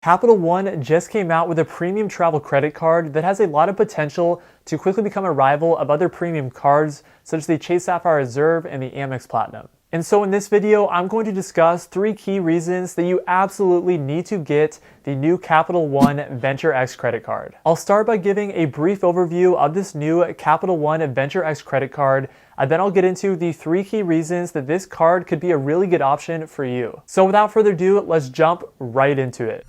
Capital One just came out with a premium travel credit card that has a lot of potential to quickly become a rival of other premium cards such as the Chase Sapphire Reserve and the AMEX Platinum. And so in this video, I'm going to discuss 3 key reasons that you absolutely need to get the new Capital One Venture X credit card. I'll start by giving a brief overview of this new Capital One Venture X credit card, and then I'll get into the 3 key reasons that this card could be a really good option for you. So without further ado, let's jump right into it.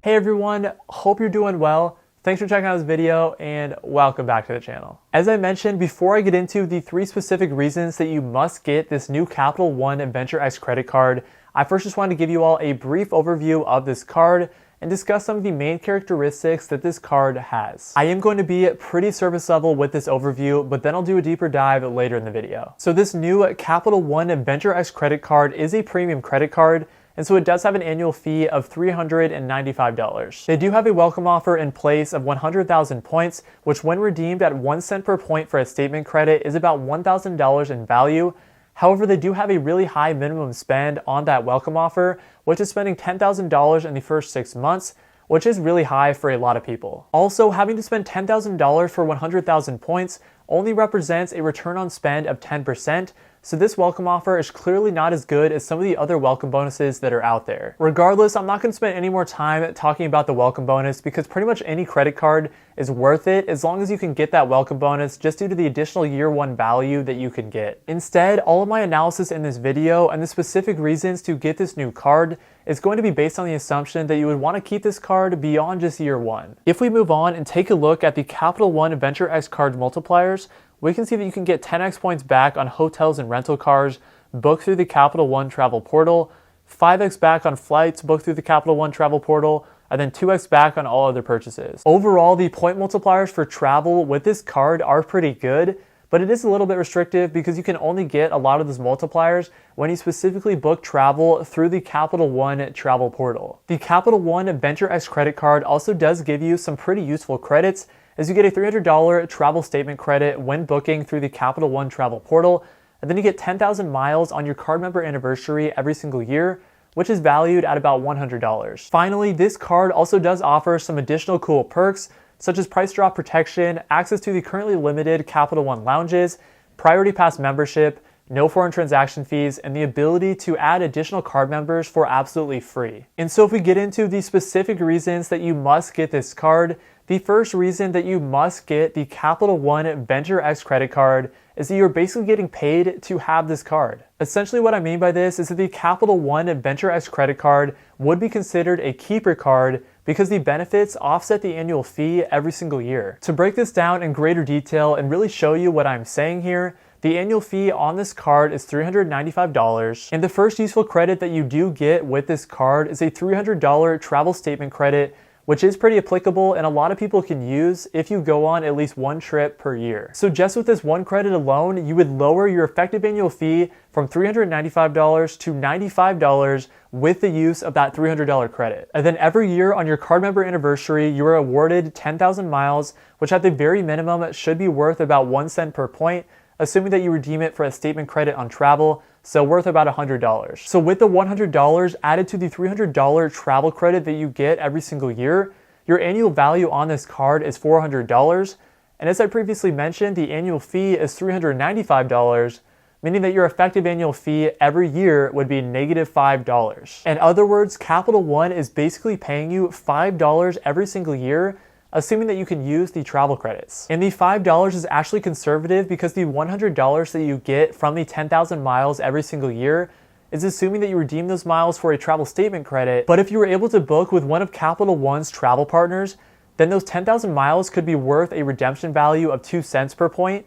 Hey everyone, hope you're doing well. Thanks for checking out this video and welcome back to the channel. As I mentioned, before I get into the 3 specific reasons that you must get this new Capital One Venture X credit card, I first just wanted to give you all a brief overview of this card and discuss some of the main characteristics that this card has. I am going to be pretty surface level with this overview, but then I'll do a deeper dive later in the video. So this new Capital One Venture X credit card is a premium credit card, and so it does have an annual fee of $395. They do have a welcome offer in place of 100,000 points, which when redeemed at 1 cent per point for a statement credit is about $1,000 in value. However, they do have a really high minimum spend on that welcome offer, which is spending $10,000 in the first 6 months, which is really high for a lot of people. Also, having to spend $10,000 for 100,000 points only represents a return on spend of 10%, so this welcome offer is clearly not as good as some of the other welcome bonuses that are out there. Regardless, I'm not going to spend any more time talking about the welcome bonus because pretty much any credit card is worth it as long as you can get that welcome bonus just due to the additional year 1 value that you can get. Instead, all of my analysis in this video and the specific reasons to get this new card is going to be based on the assumption that you would want to keep this card beyond just year 1. If we move on and take a look at the Capital One Venture X card multipliers, we can see that you can get 10x points back on hotels and rental cars booked through the Capital One travel portal, 5x back on flights booked through the Capital One travel portal, and then 2x back on all other purchases. Overall, the point multipliers for travel with this card are pretty good, but it is a little bit restrictive because you can only get a lot of those multipliers when you specifically book travel through the Capital One travel portal. The Capital One Venture X credit card also does give you some pretty useful credits, as you get a $300 travel statement credit when booking through the Capital One travel portal, and then you get 10,000 miles on your card member anniversary every single year, which is valued at about $100. Finally, this card also does offer some additional cool perks, such as price drop protection, access to the currently limited Capital One lounges, priority pass membership, no foreign transaction fees, and the ability to add additional card members for absolutely free. And so if we get into the specific reasons that you must get this card, the first reason that you must get the Capital One Venture X credit card is that you're basically getting paid to have this card. Essentially what I mean by this is that the Capital One Venture X credit card would be considered a keeper card because the benefits offset the annual fee every single year. To break this down in greater detail and really show you what I'm saying here, the annual fee on this card is $395, and the first useful credit that you do get with this card is a $300 travel statement credit, which is pretty applicable and a lot of people can use if you go on at least 1 trip per year. So just with this 1 credit alone, you would lower your effective annual fee from $395 to $95 with the use of that $300 credit. And then every year on your card member anniversary, you are awarded 10,000 miles, which at the very minimum should be worth about 1 cent per point, assuming that you redeem it for a statement credit on travel, so worth about $100. So with the $100 added to the $300 travel credit that you get every single year, your annual value on this card is $400. And as I previously mentioned, the annual fee is $395, meaning that your effective annual fee every year would be -$5. In other words, Capital One is basically paying you $5 every single year, assuming that you can use the travel credits. And the $5 is actually conservative because the $100 that you get from the 10,000 miles every single year is assuming that you redeem those miles for a travel statement credit. But if you were able to book with one of Capital One's travel partners, then those 10,000 miles could be worth a redemption value of 2 cents per point,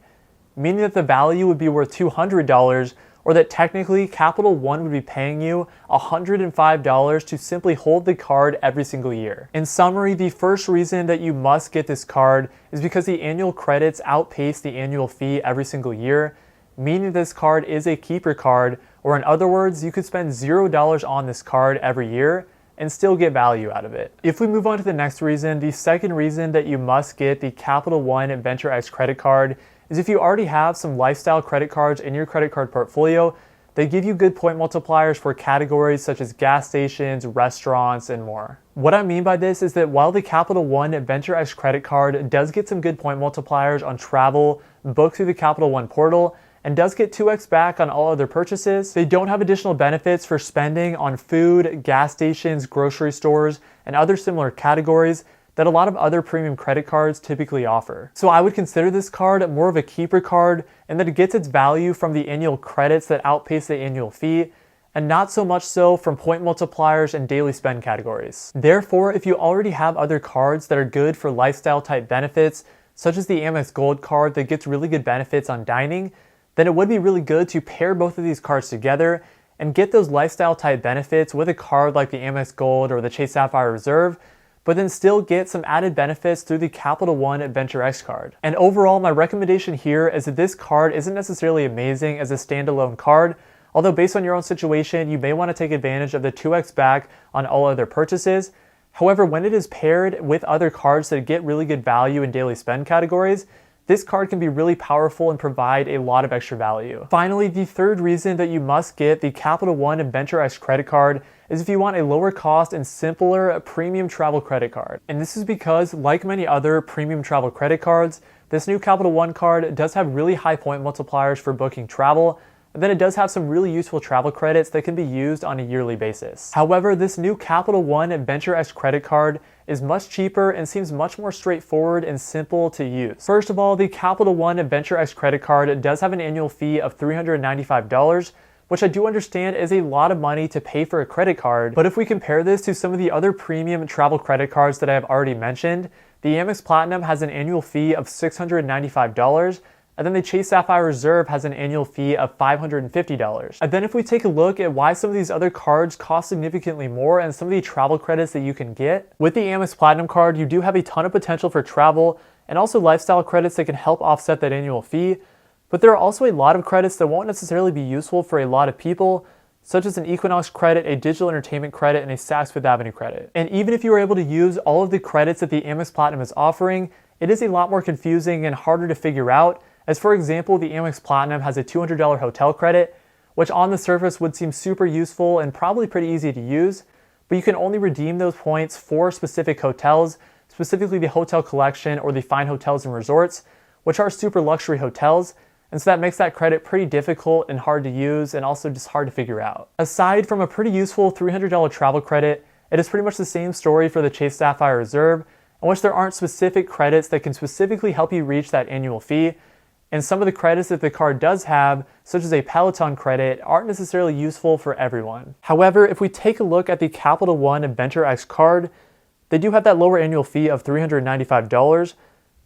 meaning that the value would be worth $200, or that technically Capital One would be paying you $105 to simply hold the card every single year. In summary, the first reason that you must get this card is because the annual credits outpace the annual fee every single year, meaning this card is a keeper card, or in other words, you could spend $0 on this card every year and still get value out of it. If we move on to the next reason, the second reason that you must get the Capital One Venture X credit card is if you already have some lifestyle credit cards in your credit card portfolio, they give you good point multipliers for categories such as gas stations, restaurants, and more. What I mean by this is that while the Capital One Venture X credit card does get some good point multipliers on travel booked through the Capital One portal, and does get 2x back on all other purchases, they don't have additional benefits for spending on food, gas stations, grocery stores, and other similar categories that a lot of other premium credit cards typically offer. So I would consider this card more of a keeper card, and that it gets its value from the annual credits that outpace the annual fee, and not so much so from point multipliers and daily spend categories. Therefore, if you already have other cards that are good for lifestyle type benefits, such as the AMEX Gold card that gets really good benefits on dining, then it would be really good to pair both of these cards together and get those lifestyle type benefits with a card like the AMEX Gold or the Chase Sapphire Reserve, but then still get some added benefits through the Capital One Venture X card. And overall, my recommendation here is that this card isn't necessarily amazing as a standalone card, although based on your own situation, you may want to take advantage of the 2x back on all other purchases. However, when it is paired with other cards that get really good value in daily spend categories, this card can be really powerful and provide a lot of extra value. Finally, the third reason that you must get the Capital One Venture X credit card is if you want a lower cost and simpler premium travel credit card. And this is because, like many other premium travel credit cards, this new Capital One card does have really high point multipliers for booking travel, and then it does have some really useful travel credits that can be used on a yearly basis. However, this new Capital One Venture X credit card is much cheaper and seems much more straightforward and simple to use. First of all, the Capital One Venture X credit card does have an annual fee of $395, which I do understand is a lot of money to pay for a credit card, but if we compare this to some of the other premium travel credit cards that I have already mentioned, the AMEX Platinum has an annual fee of $695, and then the Chase Sapphire Reserve has an annual fee of $550. And then if we take a look at why some of these other cards cost significantly more and some of the travel credits that you can get, with the AMEX Platinum card, you do have a ton of potential for travel and also lifestyle credits that can help offset that annual fee. But there are also a lot of credits that won't necessarily be useful for a lot of people, such as an Equinox credit, a digital entertainment credit, and a Saks Fifth Avenue credit. And even if you were able to use all of the credits that the AMEX Platinum is offering, it is a lot more confusing and harder to figure out. As for example, the AMEX Platinum has a $200 hotel credit, which on the surface would seem super useful and probably pretty easy to use, but you can only redeem those points for specific hotels, specifically the Hotel Collection or the Fine Hotels and Resorts, which are super luxury hotels, and so that makes that credit pretty difficult and hard to use and also just hard to figure out. Aside from a pretty useful $300 travel credit, it is pretty much the same story for the Chase Sapphire Reserve, in which there aren't specific credits that can specifically help you reach that annual fee. And some of the credits that the card does have, such as a Peloton credit, aren't necessarily useful for everyone. However, if we take a look at the Capital One Venture X card, they do have that lower annual fee of $395,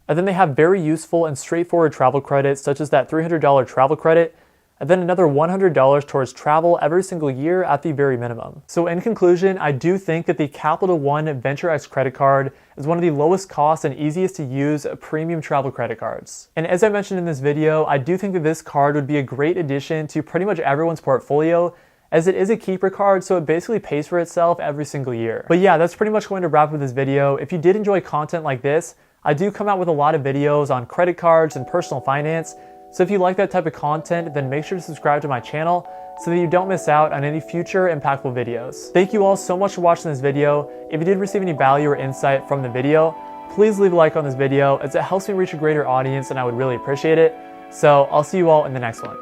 and then they have very useful and straightforward travel credits, such as that $300 travel credit, and then another $100 towards travel every single year at the very minimum. So in conclusion, I do think that the Capital One Venture X credit card is one of the lowest cost and easiest to use premium travel credit cards. And as I mentioned in this video, I do think that this card would be a great addition to pretty much everyone's portfolio, as it is a keeper card, so it basically pays for itself every single year. But yeah, that's pretty much going to wrap up this video. If you did enjoy content like this, I do come out with a lot of videos on credit cards and personal finance, so if you like that type of content, then make sure to subscribe to my channel so that you don't miss out on any future impactful videos. Thank you all so much for watching this video. If you did receive any value or insight from the video, please leave a like on this video, as it helps me reach a greater audience and I would really appreciate it. So I'll see you all in the next one.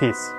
Peace.